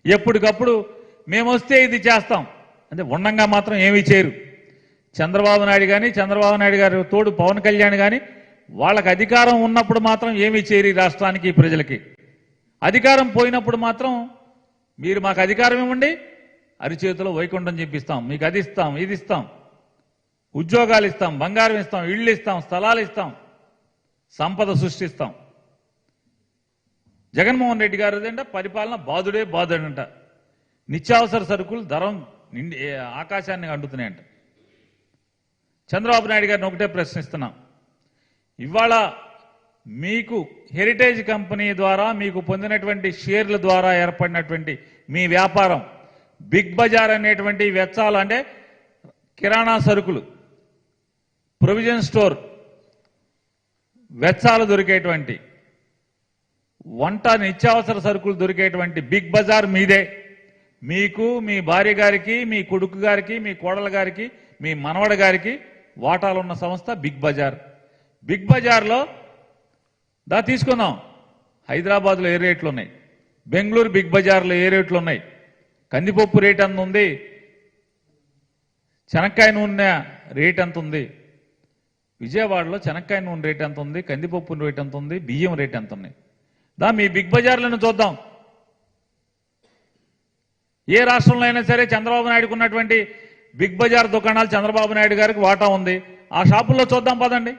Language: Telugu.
ఎప్పటికప్పుడు మేము వస్తే ఇది చేస్తాం అంటే ఉండంగా మాత్రం ఏమీ చేయరు. చంద్రబాబు నాయుడు కానీ చంద్రబాబు నాయుడు గారి తోడు పవన్ కళ్యాణ్ కానీ వాళ్ళకి అధికారం ఉన్నప్పుడు మాత్రం ఏమీ చేయరు ఈ రాష్ట్రానికి ప్రజలకి. అధికారం పోయినప్పుడు మాత్రం మీరు మాకు అధికారం ఇవ్వండి, అరిచేతిలో వైకుంఠం చెప్పిస్తాం, మీకు అది ఇస్తాం, ఇది ఇస్తాం, ఉద్యోగాలు ఇస్తాం, బంగారం ఇస్తాం, ఇళ్ళు ఇస్తాం, స్థలాలు ఇస్తాం, సంపద సృష్టిస్తాం. జగన్మోహన్ రెడ్డి గారు అంటే పరిపాలన బాధుడే బాధుడంట. నిత్యావసర సరుకులు ధరం ఆకాశాన్ని అంటుతున్నాయంట. చంద్రబాబు నాయుడు గారిని ఒకటే ప్రశ్నిస్తున్నాం, ఇవాళ మీకు హెరిటేజ్ కంపెనీ ద్వారా మీకు పొందినటువంటి షేర్ల ద్వారా ఏర్పడినటువంటి మీ వ్యాపారం బిగ్ బజార్ అనేటువంటి వెచ్చాలు అంటే కిరాణా సరుకులు, ప్రొవిజన్ స్టోర్ వెచ్చాలు దొరికేటువంటి, వంట నిత్యావసర సరుకులు దొరికేటువంటి బిగ్ బజార్ మీదే. మీకు, మీ భార్య గారికి, మీ కొడుకు గారికి, మీ కోడల గారికి, మీ మనవడ గారికి వాటాలున్న సంస్థ బిగ్ బజార్. బిగ్ బజార్లో తీసుకుందాం, హైదరాబాద్లో ఏ రేట్లు ఉన్నాయి, బెంగళూరు బిగ్ బజార్లో ఏ రేట్లు ఉన్నాయి, కందిపప్పు రేట్ ఎంత ఉంది, శనక్కాయ నూనె రేట్ ఎంత ఉంది, విజయవాడలో శనక్కాయ నూనె రేట్ ఎంత ఉంది, కందిపప్పు రేట్ ఎంత ఉంది, బియ్యం రేట్ ఎంత ఉన్నాయి, మీ బిగ్ బజార్లను చూద్దాం. ఏ రాష్ట్రంలో అయినా సరే చంద్రబాబు నాయుడుకు ఉన్నటువంటి బిగ్ బజార్ దుకాణాలు చంద్రబాబు నాయుడు గారికి వాటా ఉంది, ఆ షాపుల్లో చూద్దాం పదండి.